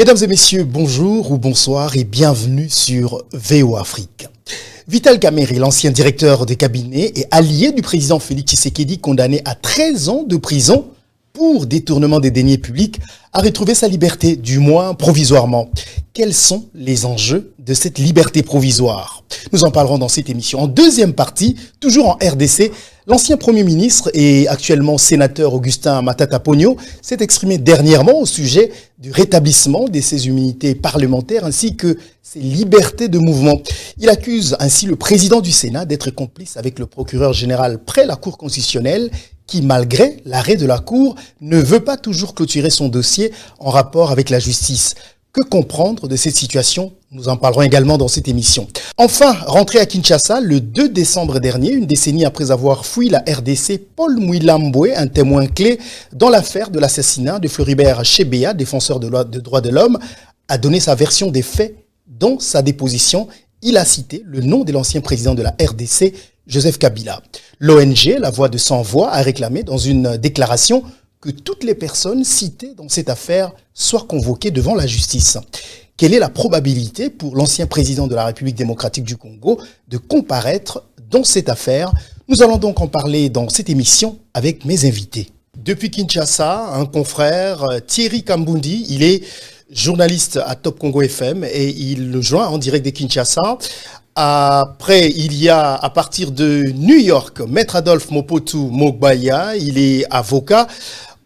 Mesdames et messieurs, bonjour ou bonsoir et bienvenue sur VO Afrique. Vital Kamerhe, l'ancien directeur des cabinets et allié du président Félix Tshisekedi, condamné à 13 ans de prison pour détournement des deniers publics, a retrouvé sa liberté, du moins provisoirement. Quels sont les enjeux de cette liberté provisoire? Nous en parlerons dans cette émission. En deuxième partie, toujours en RDC, l'ancien Premier ministre et actuellement sénateur Augustin Matata Ponyo s'est exprimé dernièrement au sujet du rétablissement de ses immunités parlementaires ainsi que ses libertés de mouvement. Il accuse ainsi le président du Sénat d'être complice avec le procureur général près la Cour constitutionnelle qui, malgré l'arrêt de la Cour, ne veut pas toujours clôturer son dossier en rapport avec la justice. Que comprendre de cette situation? Nous en parlerons également dans cette émission. Enfin, rentré à Kinshasa le 2 décembre dernier, une décennie après avoir fui la RDC, Paul Mouilamboué, un témoin clé dans l'affaire de l'assassinat de Floribert Chebeya, défenseur de droits de l'homme, a donné sa version des faits. Dans sa déposition, il a cité le nom de l'ancien président de la RDC, Joseph Kabila. L'ONG, La Voix de Sans Voix, a réclamé dans une déclaration que toutes les personnes citées dans cette affaire soient convoquées devant la justice. Quelle est la probabilité pour l'ancien président de la République démocratique du Congo de comparaître dans cette affaire? Nous allons donc en parler dans cette émission avec mes invités. Depuis Kinshasa, un confrère, Thierry Kambundi, il est journaliste à Top Congo FM et il nous joint en direct de Kinshasa. Après, il y a à partir de New York, Maître Adolphe Mopotu Mogbaya, il est avocat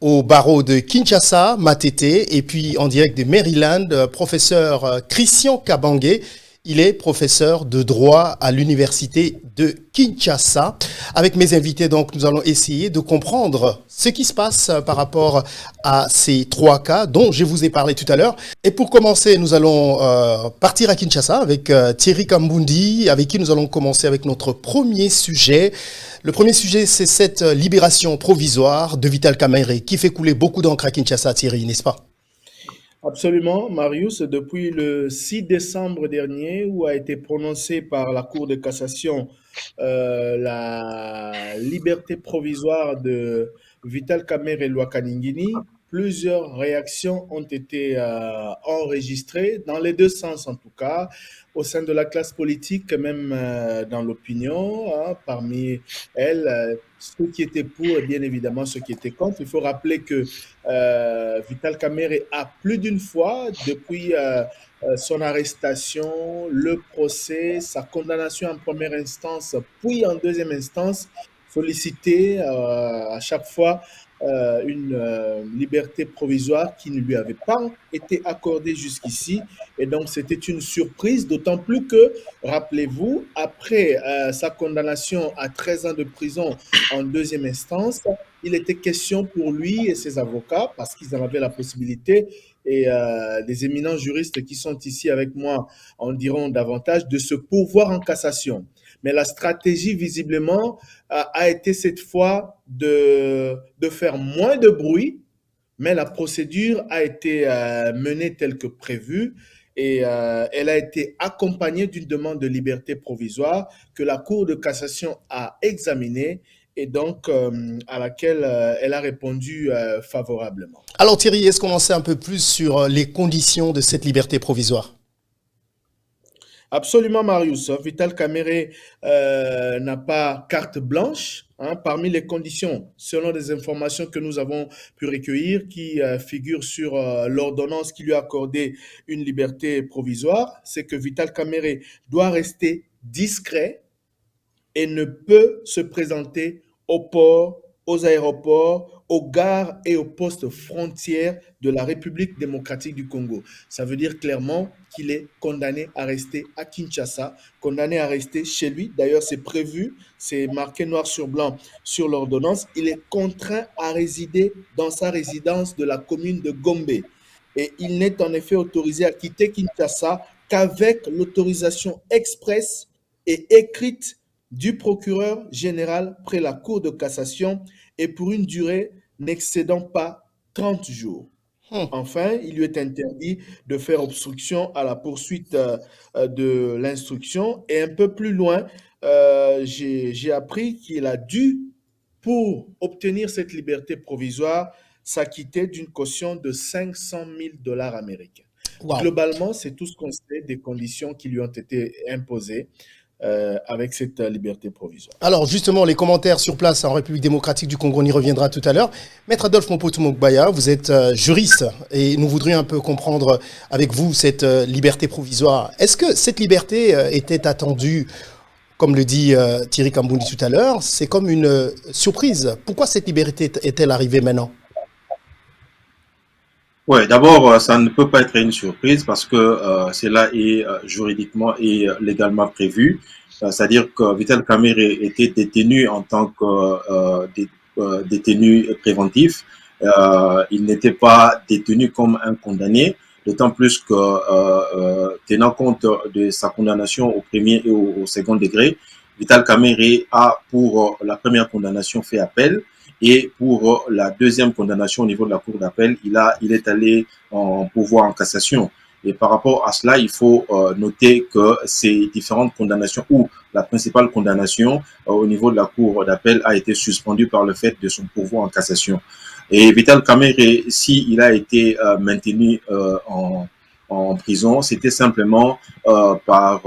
au barreau de Kinshasa, Matete, et puis en direct de Maryland, professeur Christian Kabange. Il est professeur de droit à l'université de Kinshasa. Avec mes invités, donc, nous allons essayer de comprendre ce qui se passe par rapport à ces trois cas dont je vous ai parlé tout à l'heure. Et pour commencer, nous allons partir à Kinshasa avec Thierry Kambundi, avec qui nous allons commencer avec notre premier sujet. Le premier sujet, c'est cette libération provisoire de Vital Kamerhe qui fait couler beaucoup d'encre à Kinshasa, Thierry, n'est-ce pas? Absolument, Marius, depuis le 6 décembre dernier, où a été prononcée par la Cour de cassation la liberté provisoire de Vital Kamerhe Lwakaningini, plusieurs réactions ont été enregistrées, dans les deux sens en tout cas, au sein de la classe politique, même dans l'opinion, hein, parmi elles, ceux qui étaient pour et bien évidemment ceux qui étaient contre. Il faut rappeler que Vital Kamerhe a plus d'une fois, depuis son arrestation, le procès, sa condamnation en première instance, puis en deuxième instance, sollicité à chaque fois une liberté provisoire qui ne lui avait pas été accordée jusqu'ici. Et donc, c'était une surprise, d'autant plus que, rappelez-vous, après sa condamnation à 13 ans de prison en deuxième instance, il était question pour lui et ses avocats, parce qu'ils en avaient la possibilité, et des éminents juristes qui sont ici avec moi en diront davantage, de se pourvoir en cassation. Mais la stratégie, visiblement, a été cette fois de faire moins de bruit, mais la procédure a été menée telle que prévue et elle a été accompagnée d'une demande de liberté provisoire que la Cour de cassation a examinée et donc à laquelle elle a répondu favorablement. Alors Thierry, est-ce qu'on en sait un peu plus sur les conditions de cette liberté provisoire? Absolument, Marius. Vital Kamerhe n'a pas carte blanche. Hein, parmi les conditions, selon des informations que nous avons pu recueillir, qui figurent sur l'ordonnance qui lui a accordé une liberté provisoire, c'est que Vital Kamerhe doit rester discret et ne peut se présenter au port, aux aéroports, aux gares et aux postes frontières de la République démocratique du Congo. Ça veut dire clairement qu'il est condamné à rester à Kinshasa, condamné à rester chez lui. D'ailleurs, c'est prévu, c'est marqué noir sur blanc sur l'ordonnance. Il est contraint à résider dans sa résidence de la commune de Gombe. Et il n'est en effet autorisé à quitter Kinshasa qu'avec l'autorisation expresse et écrite du procureur général près la Cour de cassation et pour une durée n'excédant pas 30 jours. Enfin, il lui est interdit de faire obstruction à la poursuite de l'instruction. Et un peu plus loin, j'ai appris qu'il a dû, pour obtenir cette liberté provisoire, s'acquitter d'une caution de 500 000 dollars américains. Waouh. Globalement, c'est tout ce qu'on sait des conditions qui lui ont été imposées avec cette liberté provisoire. Alors justement, les commentaires sur place en République démocratique du Congo, on y reviendra tout à l'heure. Maître Adolphe Moputu Mogbaya, vous êtes juriste et nous voudrions un peu comprendre avec vous cette liberté provisoire. Est-ce que cette liberté était attendue, comme le dit Thierry Kambundi tout à l'heure? C'est comme une surprise. Pourquoi cette liberté est-elle arrivée maintenant? Ouais, d'abord, ça ne peut pas être une surprise parce que cela est juridiquement et légalement prévu. C'est-à-dire que Vital Kamerhe était détenu en tant que détenu préventif. Il n'était pas détenu comme un condamné, d'autant plus que tenant compte de sa condamnation au premier et au second degré, Vital Kamerhe a pour la première condamnation fait appel. Et pour la deuxième condamnation au niveau de la Cour d'appel, il est allé en pourvoi en cassation. Et par rapport à cela, il faut noter que ces différentes condamnations ou la principale condamnation au niveau de la Cour d'appel a été suspendue par le fait de son pourvoi en cassation. Et Vital Kamerhe, s'il a été maintenu en prison, c'était simplement par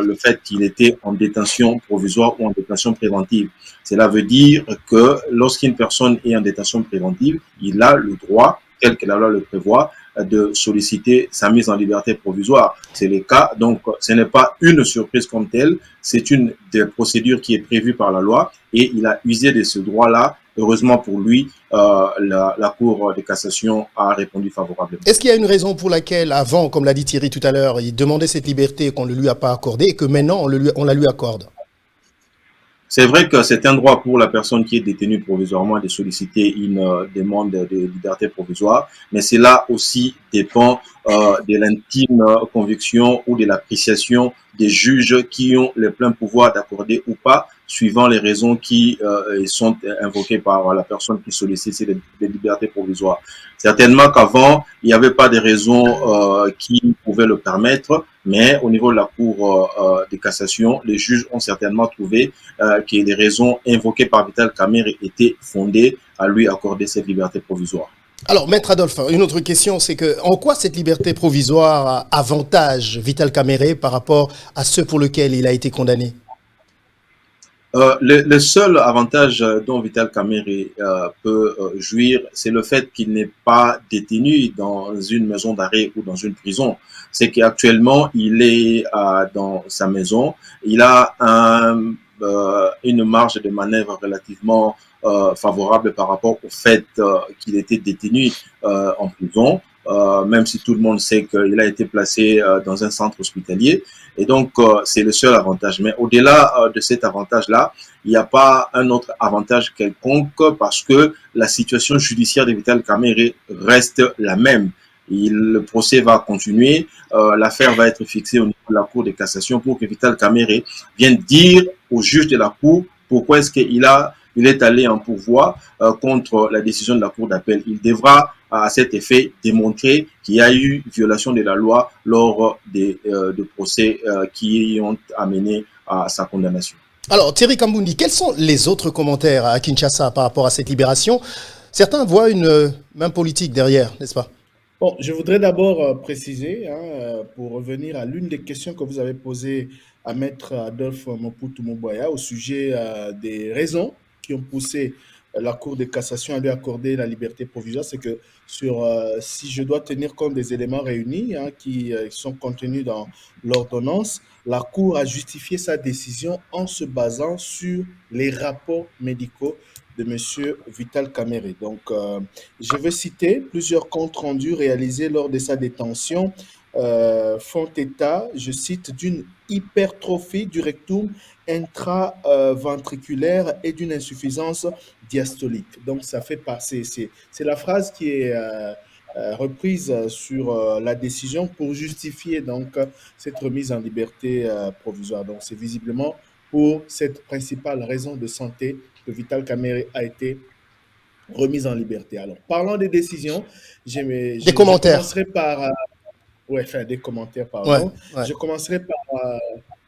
le fait qu'il était en détention provisoire ou en détention préventive. Cela veut dire que lorsqu'une personne est en détention préventive, il a le droit, tel que la loi le prévoit, de solliciter sa mise en liberté provisoire. C'est le cas, donc ce n'est pas une surprise comme telle, c'est une des procédures qui est prévue par la loi et il a usé de ce droit-là. Heureusement pour lui, la Cour de cassation a répondu favorablement. Est-ce qu'il y a une raison pour laquelle, avant, comme l'a dit Thierry tout à l'heure, il demandait cette liberté qu'on ne lui a pas accordée et que maintenant on la lui accorde? C'est vrai que c'est un droit pour la personne qui est détenue provisoirement de solliciter une demande de liberté provisoire, mais cela aussi dépend de l'intime conviction ou de l'appréciation des juges qui ont le plein pouvoir d'accorder ou pas, suivant les raisons qui sont invoquées par la personne qui sollicite ces libertés provisoires. Certainement qu'avant, il n'y avait pas de raisons qui pouvaient le permettre, mais au niveau de la Cour de cassation, les juges ont certainement trouvé que les raisons invoquées par Vital Kamerhe étaient fondées à lui accorder cette liberté provisoire. Alors, Maître Adolphe, une autre question, c'est que en quoi cette liberté provisoire avantage Vital Kamerhe par rapport à ceux pour lesquels il a été condamné? Le seul avantage dont Vital Kamerhe peut jouir, c'est le fait qu'il n'est pas détenu dans une maison d'arrêt ou dans une prison. C'est qu'actuellement, il est dans sa maison. Il a une marge de manœuvre relativement favorable par rapport au fait qu'il était détenu en prison. Même si tout le monde sait qu'il a été placé dans un centre hospitalier. Et donc, c'est le seul avantage. Mais au-delà de cet avantage-là, il n'y a pas un autre avantage quelconque parce que la situation judiciaire de Vital Kamerhe reste la même. Le procès va continuer, l'affaire va être fixée au niveau de la Cour de cassation pour que Vital Kamerhe vienne dire au juge de la Cour pourquoi est-ce qu'il est allé en pourvoi contre la décision de la Cour d'appel. Il devra à cet effet démontrer qu'il y a eu violation de la loi lors des procès qui ont amené à sa condamnation. Alors, Thierry Kambundi, quels sont les autres commentaires à Kinshasa par rapport à cette libération? Certains voient une main politique derrière, n'est-ce pas? Bon, je voudrais d'abord préciser, pour revenir à l'une des questions que vous avez posées à Maître Adolphe Moputu Mogbaya au sujet des raisons qui ont poussé la Cour de cassation à lui accorder la liberté provisoire, c'est que si je dois tenir compte des éléments réunis qui sont contenus dans l'ordonnance, la Cour a justifié sa décision en se basant sur les rapports médicaux de M. Vital Kamerhe. Donc, je vais citer plusieurs comptes rendus réalisés lors de sa détention font état, je cite, d'une hypertrophie du rectum intraventriculaire et d'une insuffisance diastolique. Donc, ça fait passer, c'est la phrase qui est reprise sur la décision pour justifier donc cette remise en liberté provisoire. Donc, c'est visiblement pour cette principale raison de santé que Vital Kamerhe a été remise en liberté. Alors, parlant des décisions, Des commentaires. commencerai par des commentaires, Ouais, pardon. ouais. Je commencerai par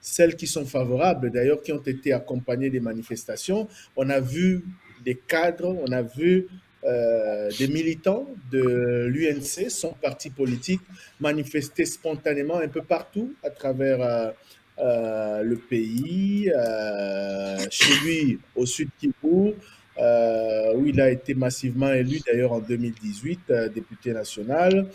celles qui sont favorables, d'ailleurs, qui ont été accompagnées des manifestations. On a vu des cadres, on a vu des militants de l'UNC, son parti politique, manifestaient spontanément un peu partout à travers le pays, chez lui au sud Kivu, où il a été massivement élu d'ailleurs en 2018, député national.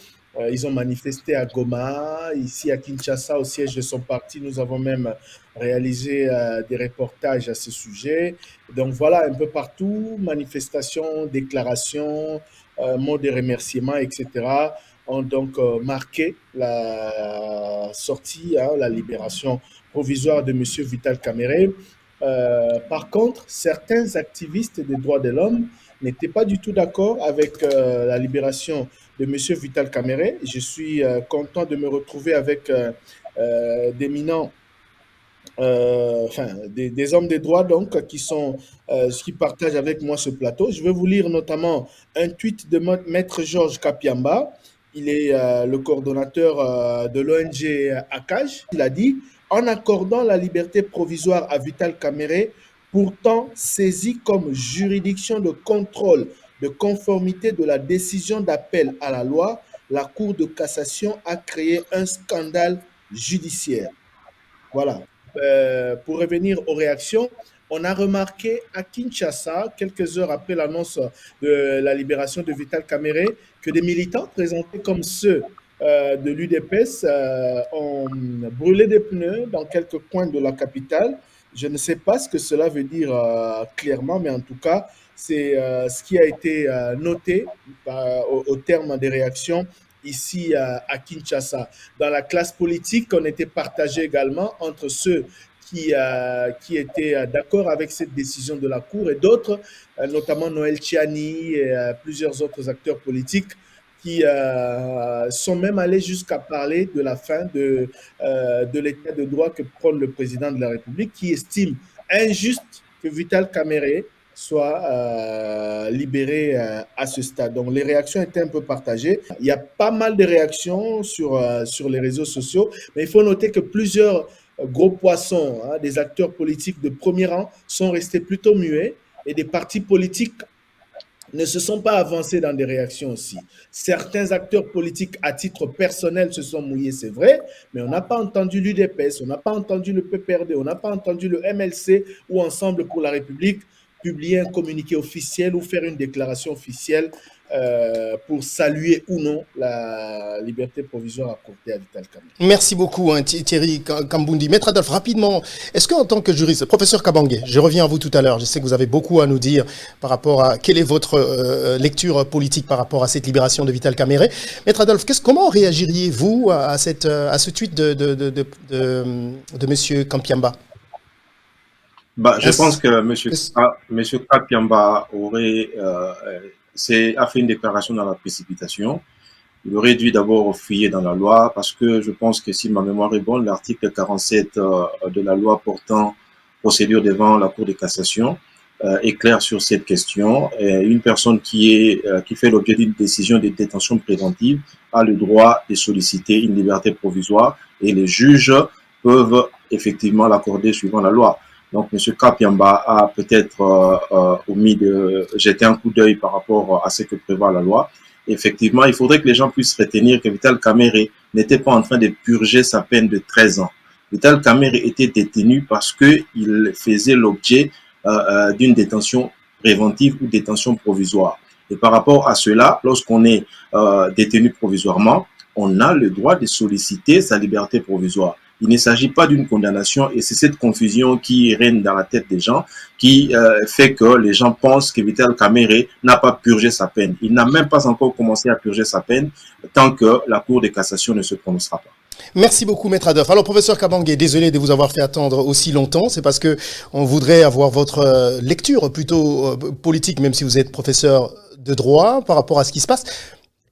Ils ont manifesté à Goma, ici à Kinshasa, au siège de son parti. Nous avons même réalisé des reportages à ce sujet. Donc voilà, un peu partout, manifestations, déclarations, mots de remerciement, etc., ont donc marqué la sortie, hein, la libération provisoire de M. Vital Kamerhe. Par contre, certains activistes des droits de l'homme n'étaient pas du tout d'accord avec la libération de M. Vital Kamerhe. Je suis content de me retrouver avec d'éminents des hommes des droits donc qui partagent avec moi ce plateau. Je vais vous lire notamment un tweet de Maître Georges Kapiamba. Il est le coordonnateur de l'ONG ACAJ. Il a dit: en accordant la liberté provisoire à Vital Kamerhe, pourtant saisi comme juridiction de contrôle de conformité de la décision d'appel à la loi, la Cour de cassation a créé un scandale judiciaire. Voilà. Pour revenir aux réactions, on a remarqué à Kinshasa, quelques heures après l'annonce de la libération de Vital Kamerhe, que des militants présentés comme ceux de l'UDPS ont brûlé des pneus dans quelques coins de la capitale. Je ne sais pas ce que cela veut dire clairement, mais en tout cas, c'est ce qui a été noté au terme des réactions ici à Kinshasa. Dans la classe politique, on était partagé également entre ceux qui étaient d'accord avec cette décision de la Cour et d'autres, notamment Noël Tchiani et plusieurs autres acteurs politiques qui sont même allés jusqu'à parler de la fin de l'état de droit que prône le président de la République, qui estime injuste que Vital Kamerhe soit libéré à ce stade. Donc les réactions étaient un peu partagées. Il y a pas mal de réactions sur les réseaux sociaux, mais il faut noter que plusieurs gros poissons, hein, des acteurs politiques de premier rang sont restés plutôt muets et des partis politiques ne se sont pas avancés dans des réactions aussi. Certains acteurs politiques à titre personnel se sont mouillés, c'est vrai, mais on n'a pas entendu l'UDPS, on n'a pas entendu le PPRD, on n'a pas entendu le MLC ou Ensemble pour la République publier un communiqué officiel ou faire une déclaration officielle pour saluer ou non la liberté provisoire accordée à Vital Kamerhe. Merci beaucoup, hein, Thierry Kambundi. Maître Adolphe, rapidement, est-ce qu'en tant que juriste, professeur Kabangé, je reviens à vous tout à l'heure, je sais que vous avez beaucoup à nous dire par rapport à quelle est votre lecture politique par rapport à cette libération de Vital Kamerhe. Maître Adolphe, comment réagiriez-vous à ce tweet de M. Kampiamba? Je pense que monsieur Kapiamba a fait une déclaration dans la précipitation. Il aurait dû d'abord fouiller dans la loi parce que je pense que si ma mémoire est bonne, l'article 47 de la loi portant procédure devant la Cour de cassation est clair sur cette question. Une personne qui fait l'objet d'une décision de détention préventive a le droit de solliciter une liberté provisoire et les juges peuvent effectivement l'accorder suivant la loi. Donc, M. Kapiamba a peut-être omis de jeter un coup d'œil par rapport à ce que prévoit la loi. Effectivement, il faudrait que les gens puissent retenir que Vital Kamerhe n'était pas en train de purger sa peine de 13 ans. Vital Kamerhe était détenu parce qu'il faisait l'objet d'une détention préventive ou détention provisoire. Et par rapport à cela, lorsqu'on est détenu provisoirement, on a le droit de solliciter sa liberté provisoire. Il ne s'agit pas d'une condamnation et c'est cette confusion qui règne dans la tête des gens qui fait que les gens pensent que Vital Kamerhe n'a pas purgé sa peine. Il n'a même pas encore commencé à purger sa peine tant que la Cour de cassation ne se prononcera pas. Merci beaucoup, Maître Adolphe. Alors, professeur Kabangé, désolé de vous avoir fait attendre aussi longtemps. C'est parce que on voudrait avoir votre lecture plutôt politique, même si vous êtes professeur de droit, par rapport à ce qui se passe.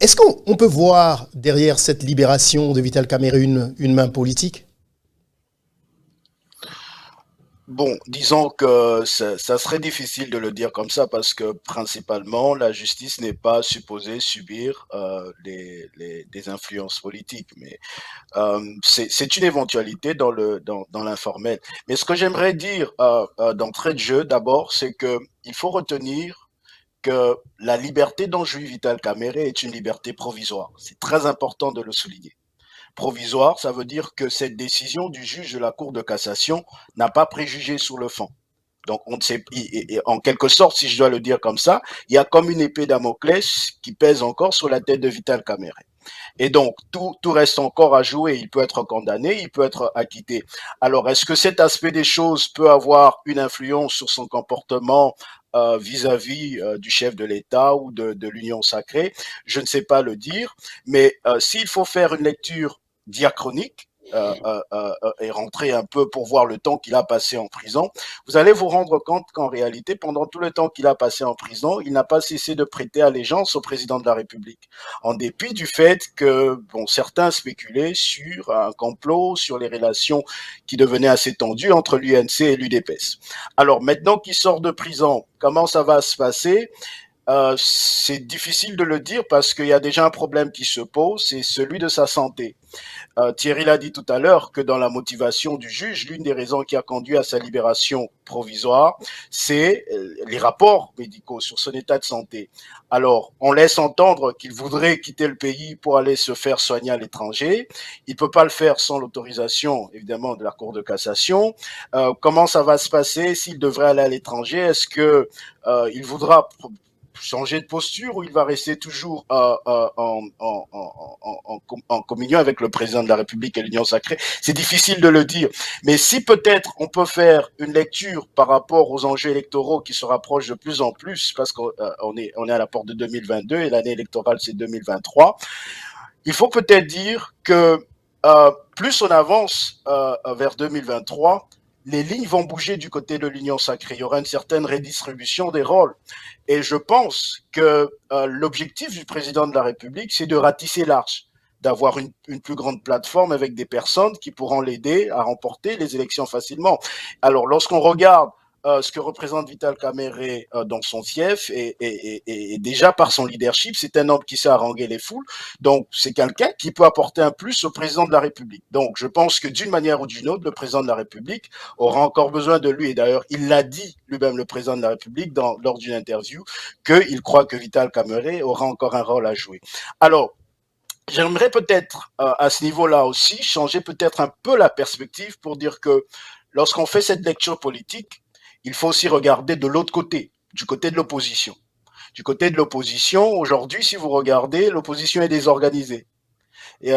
Est-ce qu'on peut voir derrière cette libération de Vital Kamerhe une main politique? Bon, disons que ça serait difficile de le dire comme ça parce que principalement la justice n'est pas supposée subir des influences politiques, mais c'est une éventualité dans l'informel. Mais ce que j'aimerais dire d'entrée de jeu d'abord, c'est que il faut retenir que la liberté dont jouit Vital Kamerhe est une liberté provisoire. C'est très important de le souligner. Provisoire, ça veut dire que cette décision du juge de la Cour de cassation n'a pas préjugé sur le fond. Donc, on ne sait, en quelque sorte, si je dois le dire comme ça, il y a comme une épée Damoclès qui pèse encore sur la tête de Vital Kamerhe. Et donc, tout reste encore à jouer. Il peut être condamné, il peut être acquitté. Alors, est-ce que cet aspect des choses peut avoir une influence sur son comportement vis-à-vis du chef de l'État ou de l'Union sacrée? Je ne sais pas le dire, mais s'il faut faire une lecture diachronique, et rentrer un peu pour voir le temps qu'il a passé en prison, vous allez vous rendre compte qu'en réalité, pendant tout le temps qu'il a passé en prison, il n'a pas cessé de prêter allégeance au président de la République, en dépit du fait que certains spéculaient sur un complot, sur les relations qui devenaient assez tendues entre l'UNC et l'UDPS. Alors maintenant qu'il sort de prison, comment ça va se passer? C'est difficile de le dire parce qu'il y a déjà un problème qui se pose, c'est celui de sa santé. Thierry l'a dit tout à l'heure que dans la motivation du juge, l'une des raisons qui a conduit à sa libération provisoire, c'est les rapports médicaux sur son état de santé. Alors, on laisse entendre qu'il voudrait quitter le pays pour aller se faire soigner à l'étranger. Il peut pas le faire sans l'autorisation, évidemment, de la Cour de cassation. Comment ça va se passer s'il devrait aller à l'étranger? Est-ce que il voudra changer de posture ou il va rester toujours en communion avec le président de la République et l'Union sacrée? C'est difficile de le dire. Mais si peut-être on peut faire une lecture par rapport aux enjeux électoraux qui se rapprochent de plus en plus, parce qu'on est à la porte de 2022 et l'année électorale c'est 2023, il faut peut-être dire que plus on avance vers 2023, les lignes vont bouger du côté de l'Union sacrée. Il y aura une certaine redistribution des rôles. Et je pense que l'objectif du président de la République, c'est de ratisser large, d'avoir une plus grande plateforme avec des personnes qui pourront l'aider à remporter les élections facilement. Alors, lorsqu'on regarde ce que représente Vital Kamerhe dans son fief et déjà par son leadership, c'est un homme qui sait haranguer les foules. Donc, c'est quelqu'un qui peut apporter un plus au président de la République. Donc, je pense que d'une manière ou d'une autre, le président de la République aura encore besoin de lui. Et d'ailleurs, il l'a dit lui-même, le président de la République, lors d'une interview, qu'il croit que Vital Kamerhe aura encore un rôle à jouer. Alors, j'aimerais peut-être, à ce niveau-là aussi, changer peut-être un peu la perspective pour dire que lorsqu'on fait cette lecture politique, il faut aussi regarder de l'autre côté, du côté de l'opposition. Du côté de l'opposition, aujourd'hui, si vous regardez, l'opposition est désorganisée. Et,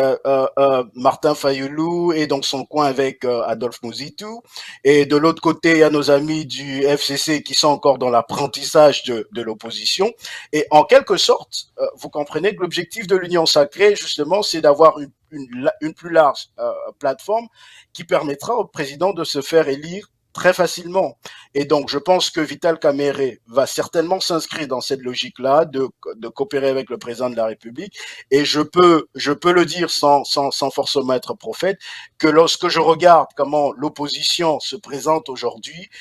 Martin Fayoulou est dans son coin avec Adolphe Mouzitou. Et de l'autre côté, il y a nos amis du FCC qui sont encore dans l'apprentissage de l'opposition. Et en quelque sorte, vous comprenez que l'objectif de l'Union sacrée, justement, c'est d'avoir une plus large plateforme qui permettra au président de se faire élire très facilement. Et donc, je pense que Vital Kamerhe va certainement s'inscrire dans cette logique-là de coopérer avec le président de la République. Et je peux le dire sans forcément être prophète, que lorsque je regarde comment l'opposition se présente aujourd'hui,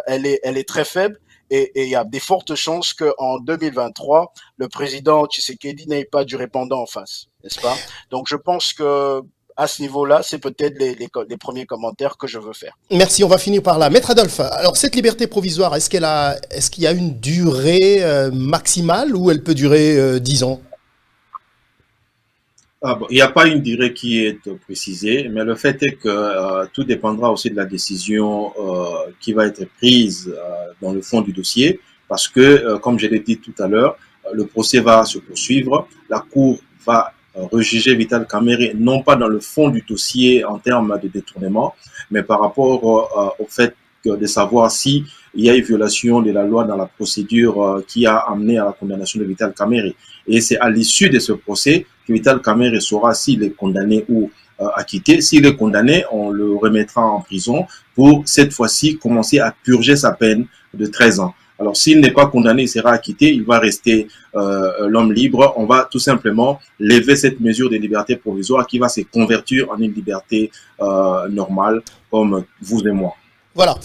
elle est très faible. Et il y a des fortes chances qu'en 2023, le président Tshisekedi n'ait pas du répondant en face, n'est-ce pas? Donc, je pense que à ce niveau-là, c'est peut-être les premiers commentaires que je veux faire. Merci, on va finir par là. Maître Adolphe, alors cette liberté provisoire, est-ce qu'il y a une durée maximale ou elle peut durer 10 ans? Il n'y a pas une durée qui est précisée, mais le fait est que tout dépendra aussi de la décision qui va être prise dans le fond du dossier, parce que, comme je l'ai dit tout à l'heure, le procès va se poursuivre, la Cour va rejuger Vital Kamerhe, non pas dans le fond du dossier en termes de détournement, mais par rapport au fait de savoir si il y a une violation de la loi dans la procédure qui a amené à la condamnation de Vital Kamerhe. Et c'est à l'issue de ce procès que Vital Kamerhe saura s'il est condamné ou acquitté. S'il est condamné, on le remettra en prison pour cette fois-ci commencer à purger sa peine de 13 ans. Alors, s'il n'est pas condamné, il sera acquitté, il va rester l'homme libre. On va tout simplement lever cette mesure de liberté provisoire qui va se convertir en une liberté normale, comme vous et moi. Voilà.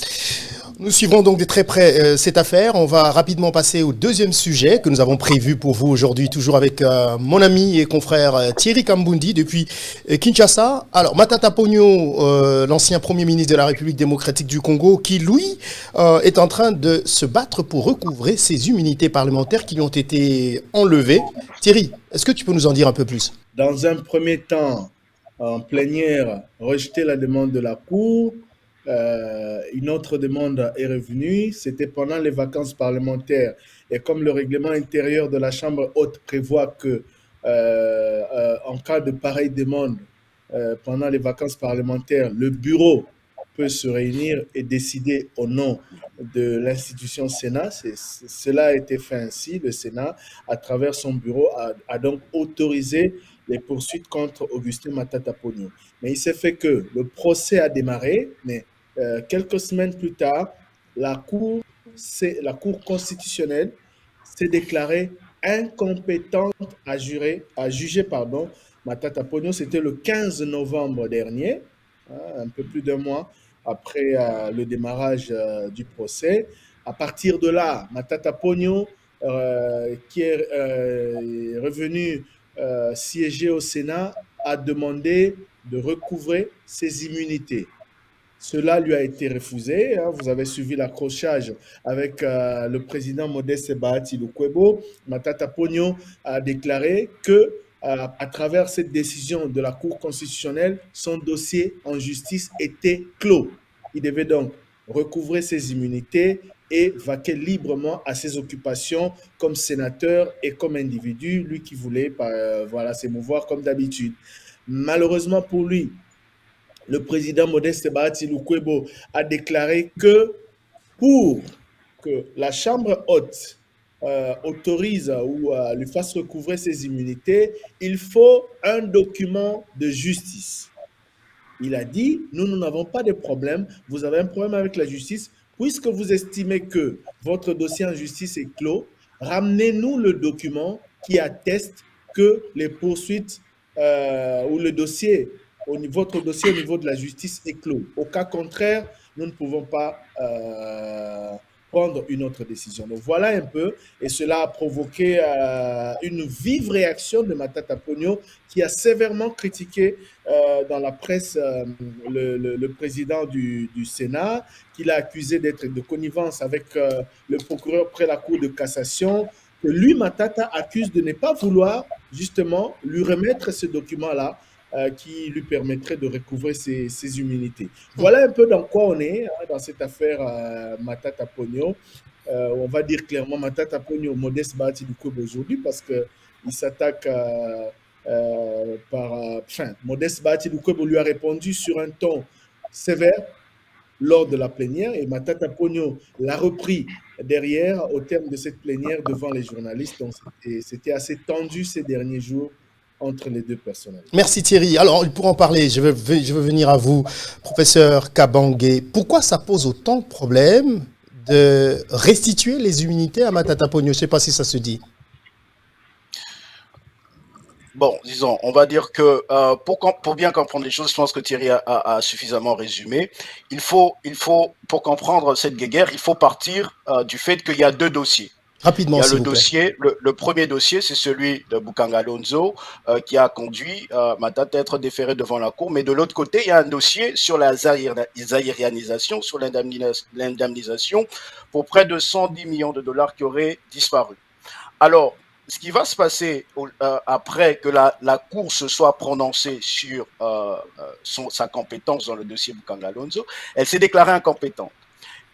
Nous suivrons donc de très près cette affaire. On va rapidement passer au deuxième sujet que nous avons prévu pour vous aujourd'hui, toujours avec mon ami et confrère Thierry Kambundi depuis Kinshasa. Alors, Matata Ponyo, l'ancien Premier ministre de la République démocratique du Congo, qui, lui, est en train de se battre pour recouvrer ses immunités parlementaires qui lui ont été enlevées. Thierry, est-ce que tu peux nous en dire un peu plus? Dans un premier temps, en plénière, rejeter la demande de la Cour. Une autre demande est revenue, c'était pendant les vacances parlementaires. Et comme le règlement intérieur de la Chambre haute prévoit que, en cas de pareille demande, pendant les vacances parlementaires, le bureau peut se réunir et décider au nom de l'institution Sénat. Cela a été fait ainsi. Le Sénat, à travers son bureau, a donc autorisé les poursuites contre Augustin Matata Ponyo. Mais il s'est fait que le procès a démarré, mais quelques semaines plus tard, la Cour constitutionnelle s'est déclarée incompétente à juger Matata Ponyo. C'était le 15 novembre dernier, un peu plus d'un mois après le démarrage du procès. À partir de là, Matata Ponyo, qui est revenu siéger au Sénat, a demandé de recouvrer ses immunités. Cela lui a été refusé. Vous avez suivi l'accrochage avec le président Modeste Bahati Lukwebo. Matata Ponyo a déclaré que, à travers cette décision de la Cour constitutionnelle, son dossier en justice était clos. Il devait donc recouvrer ses immunités et vaquer librement à ses occupations comme sénateur et comme individu, lui qui voulait s'émouvoir comme d'habitude. Malheureusement pour lui, le président Modeste Bahati Lukwebo a déclaré que pour que la Chambre haute autorise ou lui fasse recouvrer ses immunités, il faut un document de justice. Il a dit, nous n'avons pas de problème, vous avez un problème avec la justice, puisque vous estimez que votre dossier en justice est clos, ramenez-nous le document qui atteste que les poursuites ou le dossier, votre dossier au niveau de la justice est clos. Au cas contraire, nous ne pouvons pas prendre une autre décision. Donc voilà un peu, et cela a provoqué une vive réaction de Matata Ponyo, qui a sévèrement critiqué dans la presse le président du Sénat, qu'il a accusé d'être de connivence avec le procureur près la Cour de cassation, que lui, Matata, accuse de ne pas vouloir justement lui remettre ce document-là qui lui permettrait de recouvrer ses immunités. Voilà un peu dans quoi on est dans cette affaire Matata Ponyo. On va dire clairement Matata Ponyo, Modeste Bahati Lukwebo aujourd'hui, parce qu'il s'attaque Modeste Bahati Lukwebo lui a répondu sur un ton sévère lors de la plénière, et Matata Ponyo l'a repris derrière au terme de cette plénière devant les journalistes. Donc c'était assez tendu ces derniers jours entre les deux personnalités. Merci Thierry. Alors, pour en parler, je veux venir à vous, professeur Kabangé. Pourquoi ça pose autant de problèmes de restituer les immunités à Matata Ponyo? Je ne sais pas si ça se dit. Bon, disons, on va dire que pour bien comprendre les choses, je pense que Thierry a suffisamment résumé. Il faut, pour comprendre cette guéguerre, il faut partir du fait qu'il y a deux dossiers. Rapidement, il y a le dossier, le premier dossier, c'est celui de Bukanga Lonzo qui a conduit Matata à être déféré devant la cour. Mais de l'autre côté, il y a un dossier sur la zaïrianisation, sur l'indemnisation pour près de 110 millions de dollars qui auraient disparu. Alors, ce qui va se passer après que la cour se soit prononcée sur sa compétence dans le dossier Bukanga Lonzo, elle s'est déclarée incompétente.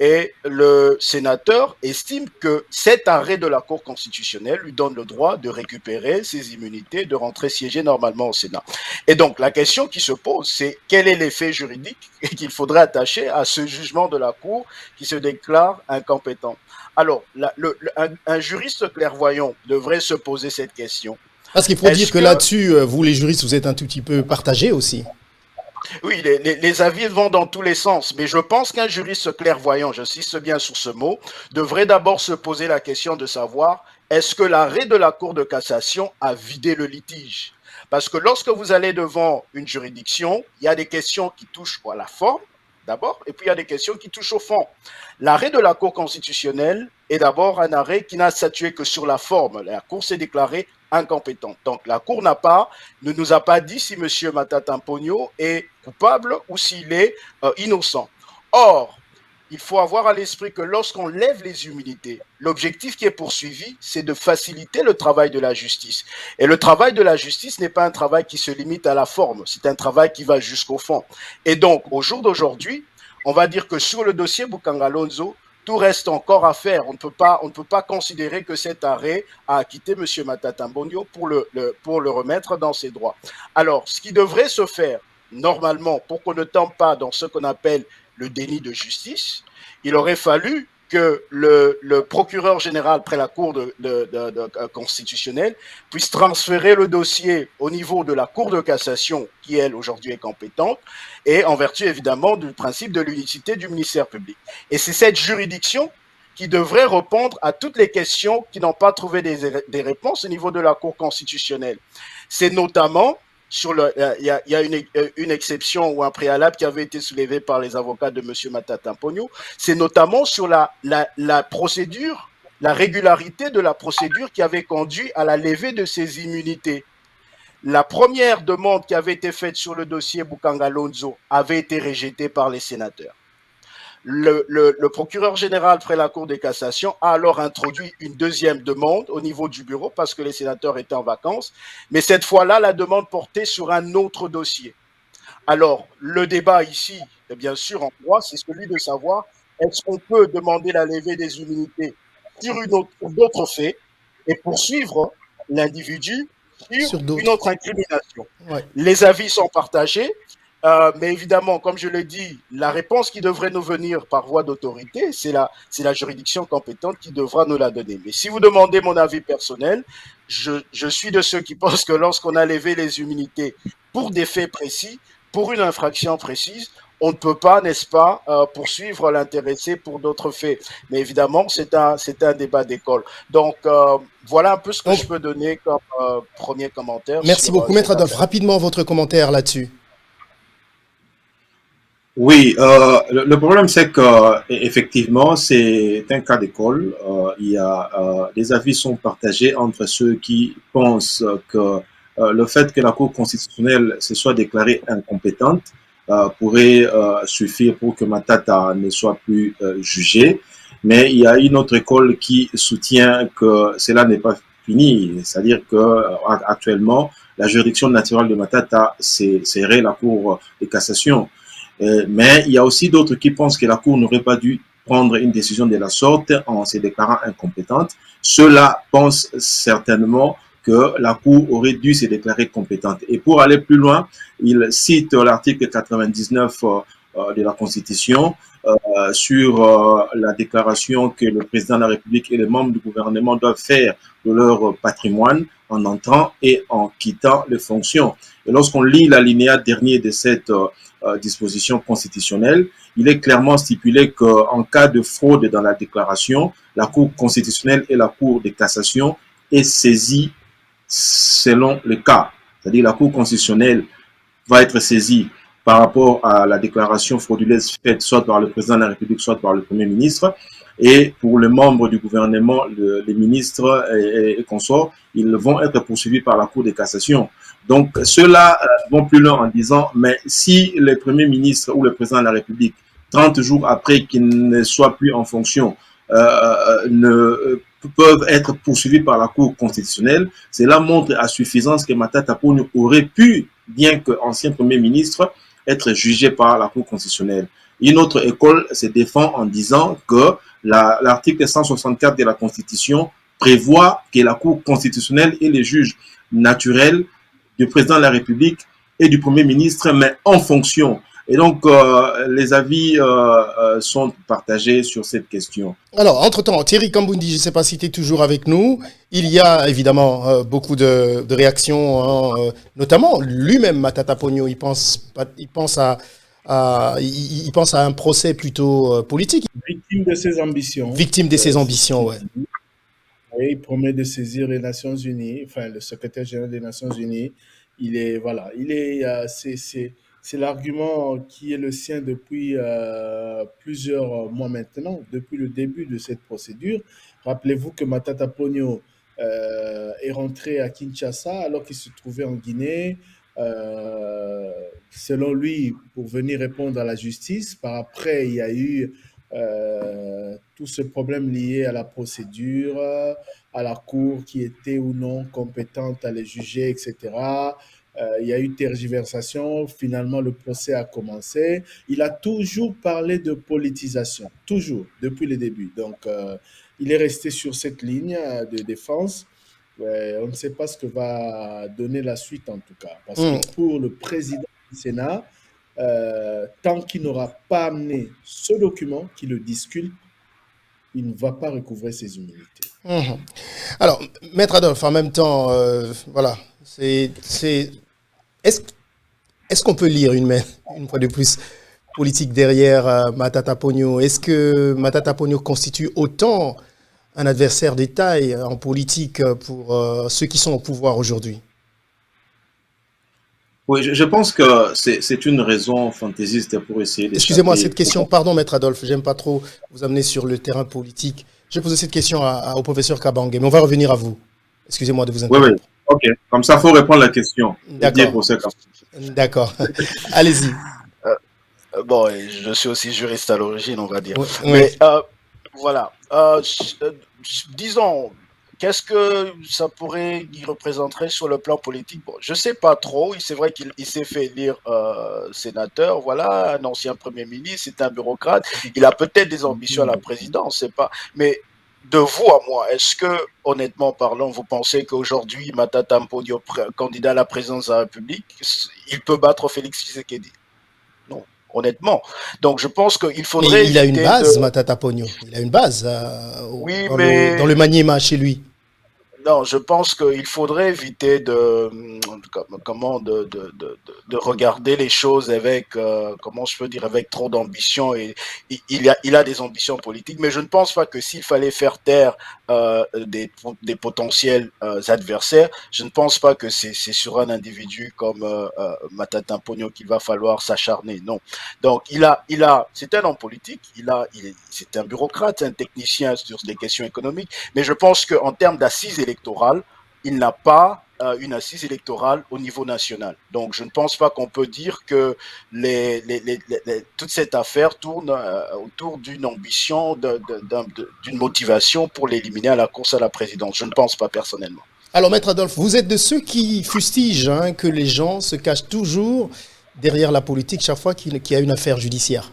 Et le sénateur estime que cet arrêt de la Cour constitutionnelle lui donne le droit de récupérer ses immunités, de rentrer siéger normalement au Sénat. Et donc, la question qui se pose, c'est quel est l'effet juridique qu'il faudrait attacher à ce jugement de la Cour qui se déclare incompétent. Alors, un juriste clairvoyant devrait se poser cette question. Parce qu'il faut dire que là-dessus, vous les juristes, vous êtes un tout petit peu partagés aussi. Oui, les avis vont dans tous les sens, mais je pense qu'un juriste clairvoyant, j'insiste bien sur ce mot, devrait d'abord se poser la question de savoir est-ce que l'arrêt de la Cour de cassation a vidé le litige? Parce que lorsque vous allez devant une juridiction, il y a des questions qui touchent à la forme, d'abord, et puis il y a des questions qui touchent au fond. L'arrêt de la Cour constitutionnelle est d'abord un arrêt qui n'a statué que sur la forme. La Cour s'est déclarée incompétente. Donc la Cour ne nous a pas dit si M. Matata Ponyo est coupable ou s'il est innocent. Or, il faut avoir à l'esprit que lorsqu'on lève les immunités, l'objectif qui est poursuivi, c'est de faciliter le travail de la justice. Et le travail de la justice n'est pas un travail qui se limite à la forme, c'est un travail qui va jusqu'au fond. Et donc, au jour d'aujourd'hui, on va dire que sur le dossier Boukangalonzo, tout reste encore à faire. On ne peut pas considérer que cet arrêt a acquitté M. Matata Ponyo pour le remettre dans ses droits. Alors, ce qui devrait se faire, normalement, pour qu'on ne tombe pas dans ce qu'on appelle le déni de justice, il aurait fallu que le procureur général près la Cour constitutionnelle puisse transférer le dossier au niveau de la Cour de cassation, qui elle aujourd'hui est compétente, et en vertu évidemment du principe de l'unicité du ministère public. Et c'est cette juridiction qui devrait répondre à toutes les questions qui n'ont pas trouvé des réponses au niveau de la Cour constitutionnelle. C'est notamment il y a une exception ou un préalable qui avait été soulevé par les avocats de M. Matata Ponyo, c'est notamment sur la procédure, la régularité de la procédure qui avait conduit à la levée de ces immunités. La première demande qui avait été faite sur le dossier Boukangalonzo avait été rejetée par les sénateurs. Le procureur général près la Cour de cassation a alors introduit une deuxième demande au niveau du bureau parce que les sénateurs étaient en vacances, mais cette fois-là, la demande portait sur un autre dossier. Alors, le débat ici, bien sûr, en droit, c'est celui de savoir est-ce qu'on peut demander la levée des immunités sur d'autres faits et poursuivre l'individu sur une autre incrimination. Ouais. Les avis sont partagés. Mais évidemment, comme je l'ai dit, la réponse qui devrait nous venir par voie d'autorité, c'est la juridiction compétente qui devra nous la donner. Mais si vous demandez mon avis personnel, je suis de ceux qui pensent que lorsqu'on a levé les immunités pour des faits précis, pour une infraction précise, on ne peut pas, n'est-ce pas, poursuivre l'intéressé pour d'autres faits. Mais évidemment, c'est un débat d'école. Donc, voilà un peu ce que je peux donner comme premier commentaire. Merci beaucoup, Maître Adolphe. Rapidement, votre commentaire là-dessus. Oui, le problème c'est que effectivement c'est un cas d'école. Il y a les avis sont partagés entre ceux qui pensent que le fait que la Cour constitutionnelle se soit déclarée incompétente pourrait suffire pour que Matata ne soit plus jugé. Mais il y a une autre école qui soutient que cela n'est pas fini, c'est-à-dire que actuellement la juridiction naturelle de Matata serait la Cour de cassation. Mais il y a aussi d'autres qui pensent que la Cour n'aurait pas dû prendre une décision de la sorte en se déclarant incompétente. Ceux-là pensent certainement que la Cour aurait dû se déclarer compétente. Et pour aller plus loin, il cite l'article 99 de la Constitution sur la déclaration que le président de la République et les membres du gouvernement doivent faire de leur patrimoine en entrant et en quittant les fonctions. Et lorsqu'on lit l'alinéa dernier de cette disposition constitutionnelle, il est clairement stipulé qu'en cas de fraude dans la déclaration, la Cour constitutionnelle et la Cour de cassation est saisie selon le cas. C'est-à-dire la Cour constitutionnelle va être saisie par rapport à la déclaration frauduleuse faite soit par le président de la République, soit par le Premier ministre. Et pour les membres du gouvernement, les ministres et consorts, ils vont être poursuivis par la Cour de cassation. Donc, ceux-là vont plus loin en disant, mais si le Premier ministre ou le président de la République, 30 jours après qu'il ne soit plus en fonction, ne peuvent être poursuivis par la Cour constitutionnelle, cela montre à suffisance que Matata Ponyo aurait pu, bien qu'ancien Premier ministre, être jugé par la Cour constitutionnelle. Une autre école se défend en disant que l'article 164 de la Constitution prévoit que la Cour constitutionnelle et les juges naturels du président de la République et du Premier ministre, mais en fonction. Et donc, les avis sont partagés sur cette question. Alors, entre-temps, Thierry Kambundi, je ne sais pas si tu es toujours avec nous. Il y a évidemment beaucoup de réactions, notamment lui-même, Matata Ponyo, il pense à un procès plutôt politique. Victime de ses ambitions. Victime de ses ambitions, ouais. Oui, il promet de saisir les Nations Unies, enfin le secrétaire général des Nations Unies. C'est l'argument qui est le sien depuis plusieurs mois maintenant, depuis le début de cette procédure. Rappelez-vous que Matata Ponyo est rentré à Kinshasa alors qu'il se trouvait en Guinée, selon lui, pour venir répondre à la justice. Par après, il y a eu tout ce problème lié à la procédure, à la cour qui était ou non compétente à les juger, etc. Il y a eu tergiversation, finalement le procès a commencé. Il a toujours parlé de politisation, toujours, depuis le début. Donc, il est resté sur cette ligne de défense. On ne sait pas ce que va donner la suite en tout cas. Parce Hmm. que pour le président du Sénat, tant qu'il n'aura pas amené ce document qui le discute, il ne va pas recouvrer ses immunités. Mhm. Alors, Maître Adolphe, en même temps, voilà, est-ce, est-ce qu'on peut lire une fois de plus politique derrière Matata Ponyo? Est-ce que Matata Ponyo constitue autant un adversaire de taille en politique pour ceux qui sont au pouvoir aujourd'hui? Oui, je pense que c'est une raison fantaisiste pour essayer Excusez-moi, d'échapper. cette question, pardon, Maître Adolphe, j'aime pas trop vous amener sur le terrain politique. Je vais poser cette question au professeur Kabangé, mais on va revenir à vous. Excusez-moi de vous Oui, oui, interrompre. ok. Comme ça, il faut répondre à la question. D'accord. D'accord. Allez-y. Bon, et je suis aussi juriste à l'origine, on va dire. Oui, Mais voilà. Disons, qu'est-ce que ça pourrait y représenterait sur le plan politique? Bon, je sais pas trop. C'est vrai qu'il s'est fait élire sénateur. Voilà, un ancien premier ministre, c'est un bureaucrate. Il a peut-être des ambitions à la présidence, c'est pas. Mais de vous à moi, est-ce que, honnêtement parlant, vous pensez qu'aujourd'hui, Matata Ponyo, candidat à la présidence de la République, il peut battre Félix Tshisekedi? Non, honnêtement. Donc, je pense qu'il faudrait. Mais il a une base, Matata Ponyo. Il a une base oui, dans le maniema chez lui. Non, je pense qu'il faudrait éviter de regarder les choses avec comment je peux dire, avec trop d'ambition, et il a des ambitions politiques, mais je ne pense pas que s'il fallait faire taire des potentiels adversaires, je ne pense pas que c'est sur un individu comme Matata Ponyo qu'il va falloir s'acharner. Non. Donc c'est un homme politique, c'est un bureaucrate, un technicien sur des questions économiques, mais je pense qu'en termes d'assises électorales, il n'a pas une assise électorale au niveau national. Donc, je ne pense pas qu'on peut dire que toute cette affaire tourne autour d'une ambition, d'une motivation pour l'éliminer à la course à la présidence. Je ne pense pas personnellement. Alors, Maître Adolphe, vous êtes de ceux qui fustigent que les gens se cachent toujours derrière la politique chaque fois qu'il y a une affaire judiciaire.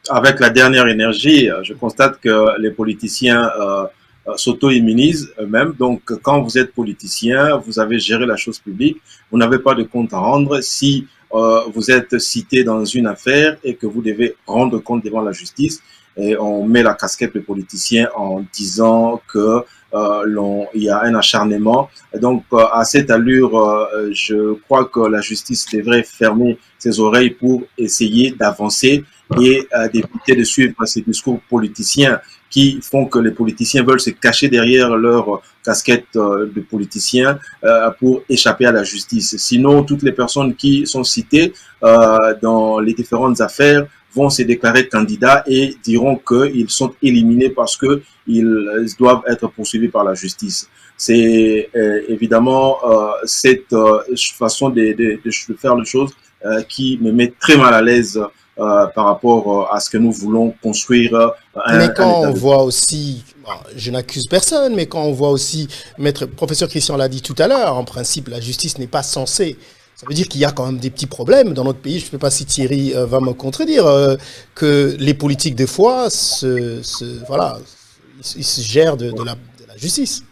Avec la dernière énergie, je constate que les politiciens s'auto-immunisent eux-mêmes. Donc, quand vous êtes politicien, vous avez géré la chose publique, vous n'avez pas de compte à rendre. Si vous êtes cité dans une affaire et que vous devez rendre compte devant la justice, et on met la casquette de politicien en disant que il y a un acharnement. Et donc, à cette allure, je crois que la justice devrait fermer ses oreilles pour essayer d'avancer et d'éviter de suivre ces discours politiciens qui font que les politiciens veulent se cacher derrière leur casquette de politiciens pour échapper à la justice. Sinon, toutes les personnes qui sont citées dans les différentes affaires vont se déclarer candidats et diront qu'ils sont éliminés parce qu'ils doivent être poursuivis par la justice. C'est évidemment cette façon de faire les choses qui me met très mal à l'aise par rapport à ce que nous voulons construire. Mais quand on voit aussi, bon, je n'accuse personne, mais quand on voit aussi, professeur Christian l'a dit tout à l'heure, en principe, la justice n'est pas censée. Ça veut dire qu'il y a quand même des petits problèmes dans notre pays. Je ne sais pas si Thierry va me contredire, que les politiques, des fois, voilà, ils se gèrent de la justice.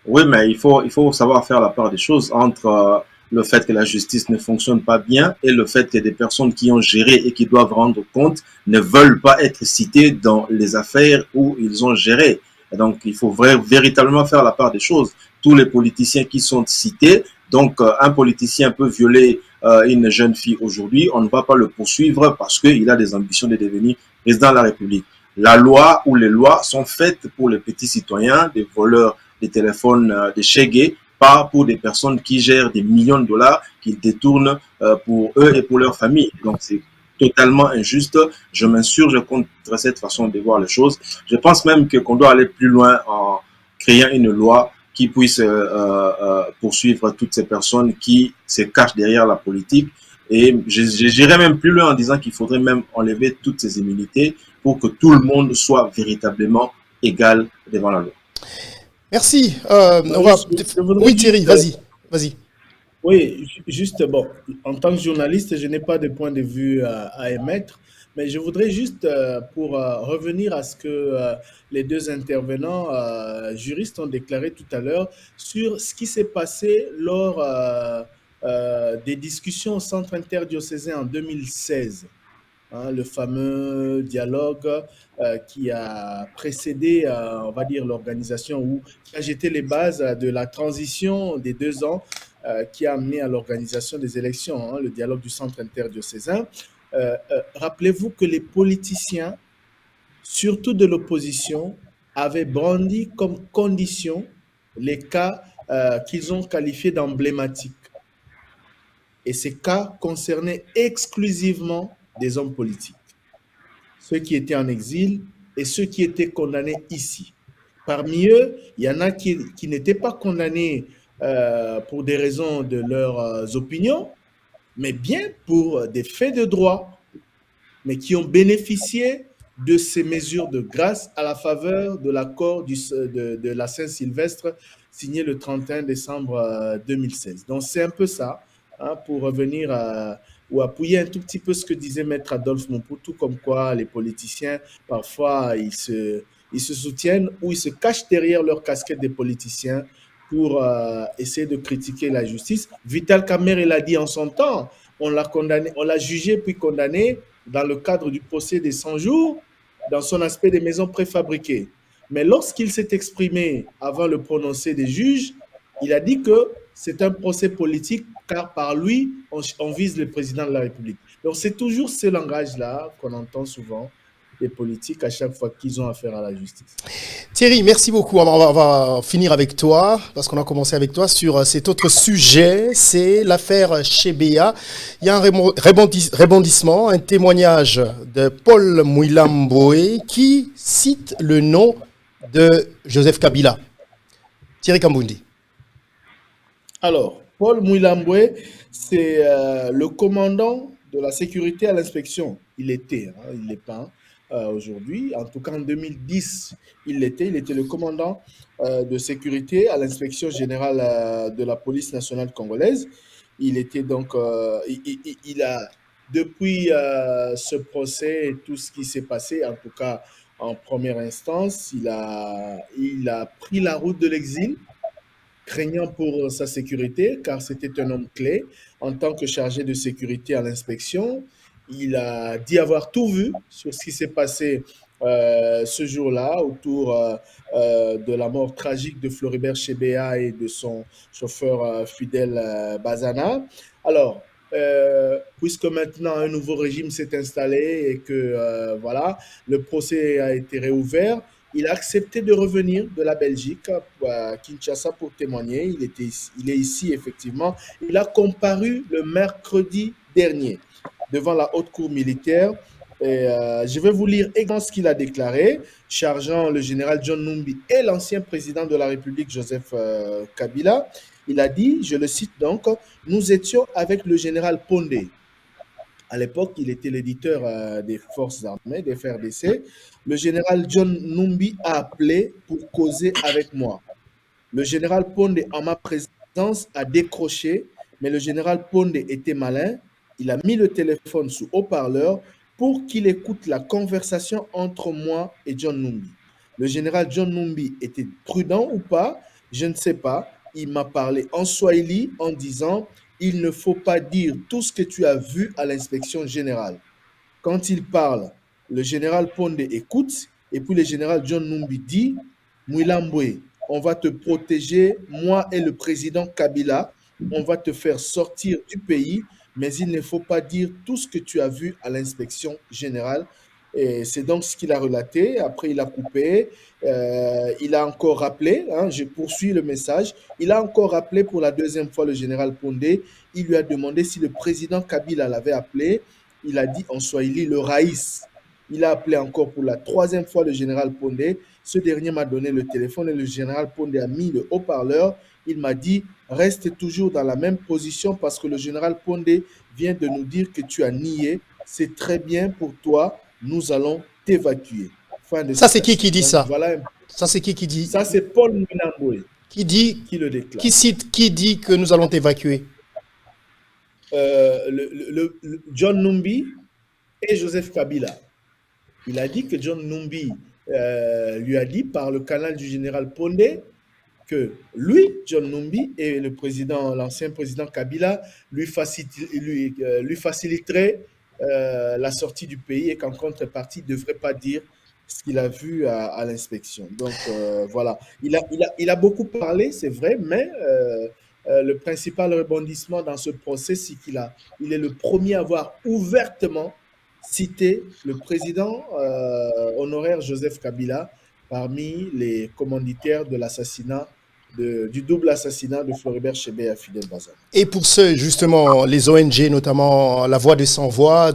Oui, mais il faut savoir faire la part des choses entre le fait que la justice ne fonctionne pas bien et le fait que des personnes qui ont géré et qui doivent rendre compte ne veulent pas être citées dans les affaires où ils ont géré. Et donc, il faut véritablement faire la part des choses. Tous les politiciens qui sont cités, donc un politicien peut violer une jeune fille aujourd'hui, on ne va pas le poursuivre parce qu'il a des ambitions de devenir président de la République. La loi ou les lois sont faites pour les petits citoyens, des voleurs des téléphones, des chégués, pas pour des personnes qui gèrent des millions de dollars, qu'ils détournent pour eux et pour leur famille. Donc, c'est totalement injuste. Je m'insurge contre cette façon de voir les choses. Je pense même qu'on doit aller plus loin en créant une loi qui puisse poursuivre toutes ces personnes qui se cachent derrière la politique. Et j'irais même plus loin en disant qu'il faudrait même enlever toutes ces immunités pour que tout le monde soit véritablement égal devant la loi. Merci. Oui, Thierry, vas-y. Oui, juste, bon, en tant que journaliste, je n'ai pas de point de vue à émettre, mais je voudrais juste, pour revenir à ce que les deux intervenants juristes ont déclaré tout à l'heure, sur ce qui s'est passé lors des discussions au centre interdiocésain en 2016. Hein, le fameux dialogue qui a précédé, on va dire, l'organisation ou qui a jeté les bases de la transition des 2 ans qui a amené à l'organisation des élections, hein, le dialogue du centre interdiocésain. Rappelez-vous que les politiciens, surtout de l'opposition, avaient brandi comme condition les cas qu'ils ont qualifiés d'emblématiques. Et ces cas concernaient exclusivement des hommes politiques, ceux qui étaient en exil et ceux qui étaient condamnés ici. Parmi eux, il y en a qui n'étaient pas condamnés pour des raisons de leurs opinions, mais bien pour des faits de droit, mais qui ont bénéficié de ces mesures de grâce à la faveur de l'accord de la Saint-Sylvestre signé le 31 décembre 2016. Donc c'est un peu ça. Hein, pour revenir ou appuyer un tout petit peu ce que disait Maître Adolphe Mobutu, comme quoi les politiciens, parfois, ils se soutiennent ou ils se cachent derrière leur casquette des politiciens pour essayer de critiquer la justice. Vital Kamerhe, il a dit en son temps, on l'a condamné, on l'a jugé puis condamné dans le cadre du procès des 100 jours, dans son aspect des maisons préfabriquées. Mais lorsqu'il s'est exprimé avant le prononcé des juges, il a dit que c'est un procès politique car par lui, on vise le président de la République. Donc c'est toujours ce langage-là qu'on entend souvent des politiques à chaque fois qu'ils ont affaire à la justice. Thierry, merci beaucoup. On va finir avec toi, parce qu'on a commencé avec toi sur cet autre sujet, c'est l'affaire Chebea. Il y a un rebondissement, un témoignage de Paul Mouilambwe qui cite le nom de Joseph Kabila. Thierry Kambundi. Alors, Paul Mouilambwe, c'est le commandant de la sécurité à l'inspection. Il était, hein, il n'est pas aujourd'hui. En tout cas, en 2010, il était le commandant de sécurité à l'inspection générale de la police nationale congolaise. Il était donc, il a, depuis ce procès et tout ce qui s'est passé, en tout cas en première instance, il a pris la route de l'exil, craignant pour sa sécurité, car c'était un homme clé. En tant que chargé de sécurité à l'inspection, il a dit avoir tout vu sur ce qui s'est passé ce jour-là, autour de la mort tragique de Floribert Chebea et de son chauffeur fidèle Bazana. Alors, puisque maintenant un nouveau régime s'est installé et que voilà, le procès a été réouvert, il a accepté de revenir de la Belgique à Kinshasa pour témoigner. Il est ici, effectivement. Il a comparu le mercredi dernier devant la haute cour militaire. Et, je vais vous lire également ce qu'il a déclaré, chargeant le général John Numbi et l'ancien président de la République, Joseph Kabila. Il a dit, je le cite donc, « Nous étions avec le général Pondé ». À l'époque, il était l'éditeur des forces armées, des FRDC. Le général John Numbi a appelé pour causer avec moi. Le général Pondé, en ma présence, a décroché, mais le général Pondé était malin. Il a mis le téléphone sous haut-parleur pour qu'il écoute la conversation entre moi et John Numbi. Le général John Numbi était prudent ou pas, je ne sais pas. Il m'a parlé en swahili en disant « Il ne faut pas dire tout ce que tu as vu à l'inspection générale ». Quand il parle, le général Pondé écoute, et puis le général John Numbi dit « Mouilambwe, on va te protéger, moi et le président Kabila, on va te faire sortir du pays, mais il ne faut pas dire tout ce que tu as vu à l'inspection générale ». Et c'est donc ce qu'il a relaté. Après, il a coupé. Il a encore rappelé, hein, je poursuis le message, il a encore rappelé pour la deuxième fois le général Pondé. Il lui a demandé si le président Kabila l'avait appelé. Il a dit en swahili le Raïs. Il a appelé encore pour la troisième fois le général Pondé. Ce dernier m'a donné le téléphone et le général Pondé a mis le haut-parleur. Il m'a dit, reste toujours dans la même position parce que le général Pondé vient de nous dire que tu as nié. C'est très bien pour toi. Nous allons t'évacuer. Fin de Ça, c'est qui citation. dit Donc, ça? voilà, Ça, c'est qui dit? ça, c'est Paul Minamboé Qui dit, qui le déclare. qui cite, qui dit que nous allons t'évacuer? John Numbi et Joseph Kabila. Il a dit que John Numbi lui a dit par le canal du général Pondé que lui, John Numbi, et l'ancien président Kabila lui faciliterait la sortie du pays et qu'en contrepartie, il ne devrait pas dire ce qu'il a vu à l'inspection. Donc voilà, il a beaucoup parlé, c'est vrai, mais le principal rebondissement dans ce procès, c'est il est le premier à avoir ouvertement cité le président honoraire Joseph Kabila parmi les commanditaires de l'assassinat, du double assassinat de Floribert Chebeya et Fidel Bazana. Et pour ceux, justement, les ONG, notamment La Voix des Sans-Voix,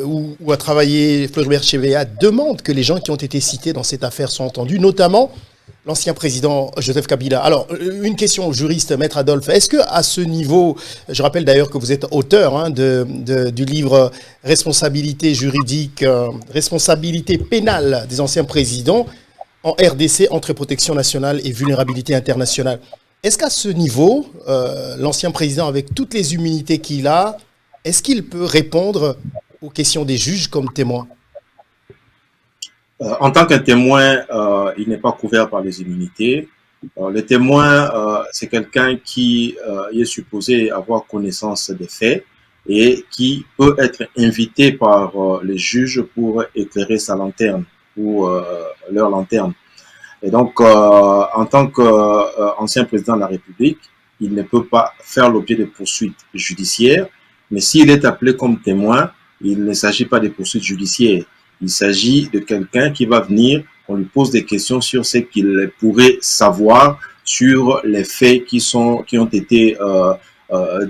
où a travaillé Floribert Chebeya, demandent que les gens qui ont été cités dans cette affaire soient entendus, notamment l'ancien président Joseph Kabila. Alors, une question au juriste, Maître Adolphe. Est-ce qu'à ce niveau, je rappelle d'ailleurs que vous êtes auteur du livre Responsabilité juridique, responsabilité pénale des anciens présidents en RDC entre protection nationale et vulnérabilité internationale. Est-ce qu'à ce niveau, l'ancien président, avec toutes les immunités qu'il a, est-ce qu'il peut répondre aux questions des juges comme témoin? En tant qu'un témoin, il n'est pas couvert par les immunités. Le témoin, c'est quelqu'un qui est supposé avoir connaissance des faits et qui peut être invité par les juges pour éclairer sa lanterne ou leur lanterne. Et donc, en tant qu'ancien président de la République, il ne peut pas faire l'objet de poursuites judiciaires, mais s'il est appelé comme témoin, il ne s'agit pas de poursuites judiciaires. Il s'agit de quelqu'un qui va venir, on lui pose des questions sur ce qu'il pourrait savoir sur les faits qui ont été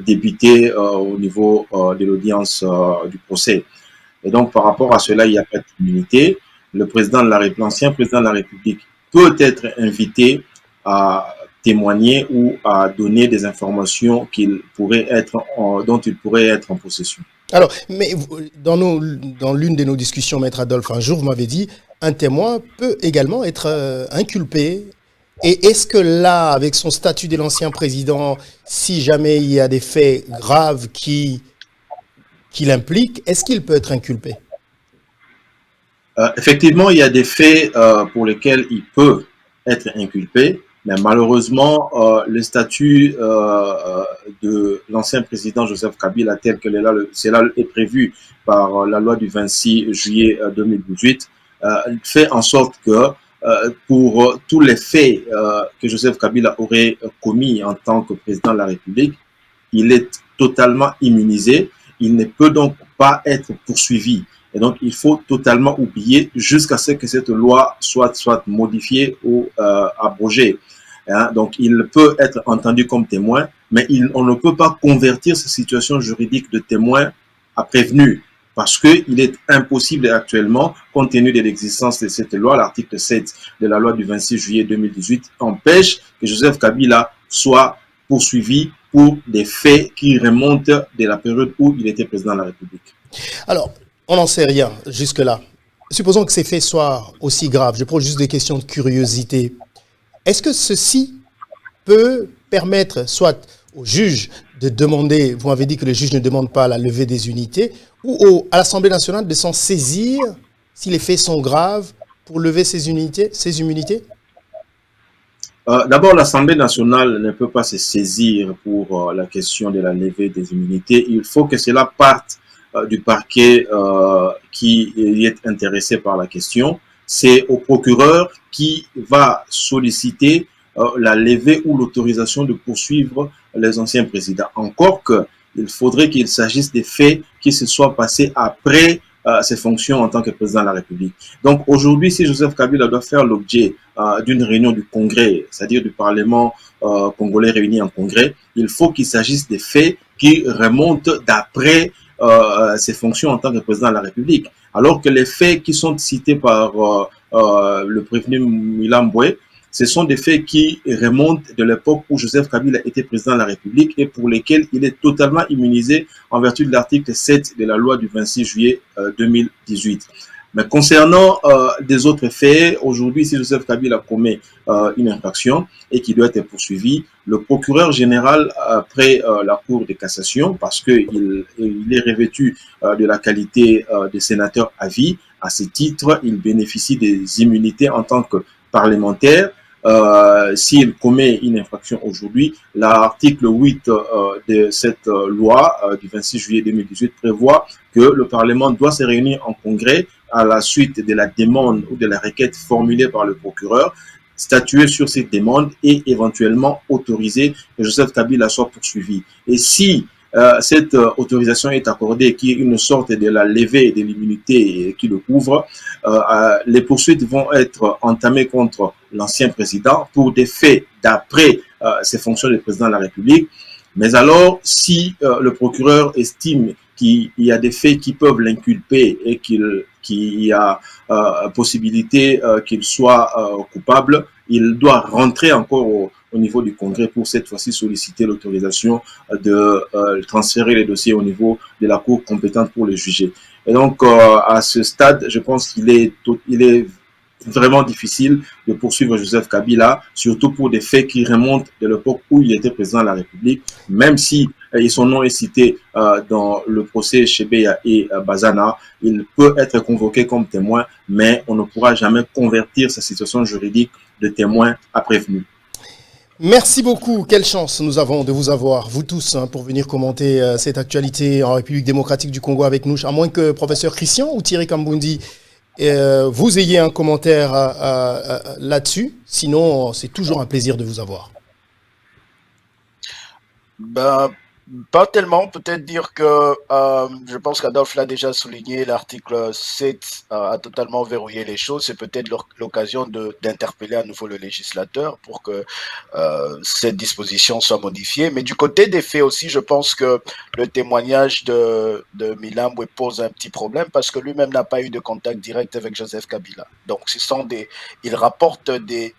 débutés au niveau de l'audience du procès. Et donc, par rapport à cela, il n'y a pas d'immunité. L'ancien président de la République peut être invité à témoigner ou à donner des informations dont il pourrait être en possession. Alors, mais dans l'une de nos discussions, Maître Adolphe, un jour, vous m'avez dit, un témoin peut également être inculpé. Et est-ce que là, avec son statut de l'ancien président, si jamais il y a des faits graves qui l'impliquent, est-ce qu'il peut être inculpé? Effectivement, il y a des faits pour lesquels il peut être inculpé, mais malheureusement, le statut de l'ancien président Joseph Kabila, tel que cela est prévu par la loi du 26 juillet 2018, fait en sorte que pour tous les faits que Joseph Kabila aurait commis en tant que président de la République, il est totalement immunisé. Il ne peut donc pas être poursuivi. Et donc, il faut totalement oublier jusqu'à ce que cette loi soit modifiée ou abrogée. Hein? Donc, il peut être entendu comme témoin, mais on ne peut pas convertir cette situation juridique de témoin à prévenu, parce qu'il est impossible actuellement, compte tenu de l'existence de cette loi, l'article 7 de la loi du 26 juillet 2018 empêche que Joseph Kabila soit poursuivi pour des faits qui remontent de la période où il était président de la République. Alors, on n'en sait rien jusque-là. Supposons que ces faits soient aussi graves. Je pose juste des questions de curiosité. Est-ce que ceci peut permettre soit au juge de demander, vous m'avez dit que le juge ne demande pas la levée des unités, ou à l'Assemblée nationale de s'en saisir si les faits sont graves pour lever ces immunités? D'abord, l'Assemblée nationale ne peut pas se saisir pour la question de la levée des immunités. Il faut que cela parte du parquet qui est intéressé par la question. C'est au procureur qui va solliciter la levée ou l'autorisation de poursuivre les anciens présidents. Encore que il faudrait qu'il s'agisse des faits qui se soient passés après ses fonctions en tant que président de la République. Donc aujourd'hui, si Joseph Kabila doit faire l'objet d'une réunion du Congrès, c'est-à-dire du Parlement congolais réuni en Congrès, il faut qu'il s'agisse des faits qui remontent d'après ses fonctions en tant que président de la République. Alors que les faits qui sont cités par le prévenu Milambwe, ce sont des faits qui remontent de l'époque où Joseph Kabila était président de la République et pour lesquels il est totalement immunisé en vertu de l'article 7 de la loi du 26 juillet 2018. Mais concernant des autres faits, aujourd'hui, si Joseph Kabila commet une infraction et qui doit être poursuivi, le procureur général, après la Cour de cassation, parce qu'il est revêtu de la qualité de sénateur à vie, à ce titre, il bénéficie des immunités en tant que parlementaire. S'il commet une infraction aujourd'hui, l'article 8 de cette loi du 26 juillet 2018 prévoit que le Parlement doit se réunir en congrès à la suite de la demande ou de la requête formulée par le procureur, statuer sur cette demande et éventuellement autoriser que Joseph Kabila soit poursuivi. Et si cette autorisation est accordée, qui est une sorte de la levée de l'immunité qui le couvre, les poursuites vont être entamées contre l'ancien président pour des faits d'après ses fonctions de président de la République. Mais alors, si le procureur estime qu'il y a des faits qui peuvent l'inculper et qu'il y a possibilité qu'il soit coupable, il doit rentrer encore au niveau du Congrès pour cette fois-ci solliciter l'autorisation de transférer les dossiers au niveau de la Cour compétente pour les juger. Et donc, à ce stade, je pense qu'il est vraiment difficile de poursuivre Joseph Kabila, surtout pour des faits qui remontent de l'époque où il était président de la République, même si son nom est cité dans le procès Chebeya et Bazana, il peut être convoqué comme témoin, mais on ne pourra jamais convertir sa situation juridique de témoin à prévenu. Merci beaucoup. Quelle chance nous avons de vous avoir, vous tous, pour venir commenter cette actualité en République démocratique du Congo avec nous, à moins que professeur Christian ou Thierry Kambundi vous ayez un commentaire là-dessus. Sinon, c'est toujours un plaisir de vous avoir. Pas tellement, peut-être dire que je pense qu'Adolphe l'a déjà souligné, l'article 7 a totalement verrouillé les choses. C'est peut-être l'occasion d'interpeller à nouveau le législateur pour que cette disposition soit modifiée. Mais du côté des faits aussi, je pense que le témoignage de Milambwe pose un petit problème parce que lui-même n'a pas eu de contact direct avec Joseph Kabila. Donc, il rapporte des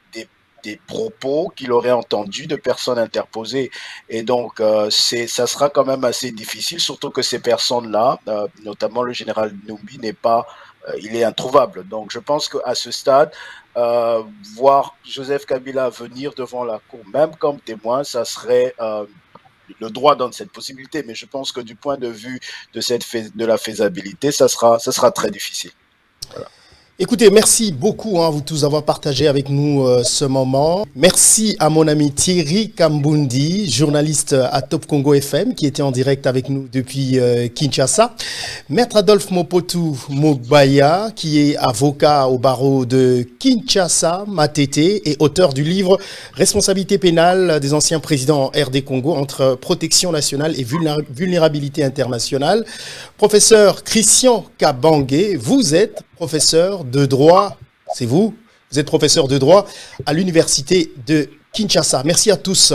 propos qu'il aurait entendus de personnes interposées. Et donc, ça sera quand même assez difficile, surtout que ces personnes-là, notamment le général Numbi, il est introuvable. Donc, je pense qu'à ce stade, voir Joseph Kabila venir devant la Cour, même comme témoin, ça serait... le droit donne cette possibilité, mais je pense que du point de vue de la faisabilité, ça sera très difficile. Voilà. Écoutez, merci beaucoup vous tous d'avoir partagé avec nous ce moment. Merci à mon ami Thierry Kambundi, journaliste à Top Congo FM, qui était en direct avec nous depuis Kinshasa. Maître Adolphe Mopotu Mogbaya, qui est avocat au barreau de Kinshasa, Matete, et auteur du livre « Responsabilité pénale des anciens présidents en RD Congo entre protection nationale et vulnérabilité internationale ». Professeur Christian Kabangé, vous êtes professeur de droit, c'est vous êtes professeur de droit à l'université de Kinshasa. Merci à tous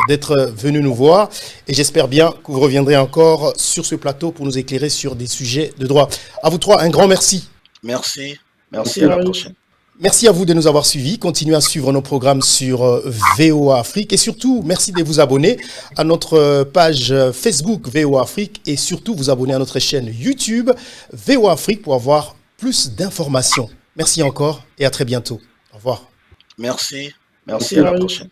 d'être venus nous voir et j'espère bien que vous reviendrez encore sur ce plateau pour nous éclairer sur des sujets de droit. À vous trois, un grand merci. Merci à la prochaine. Merci à vous de nous avoir suivis. Continuez à suivre nos programmes sur VOA Afrique et surtout, merci de vous abonner à notre page Facebook VOA Afrique et surtout vous abonner à notre chaîne YouTube VOA Afrique pour avoir plus d'informations. Merci encore et à très bientôt. Au revoir. Merci à la prochaine.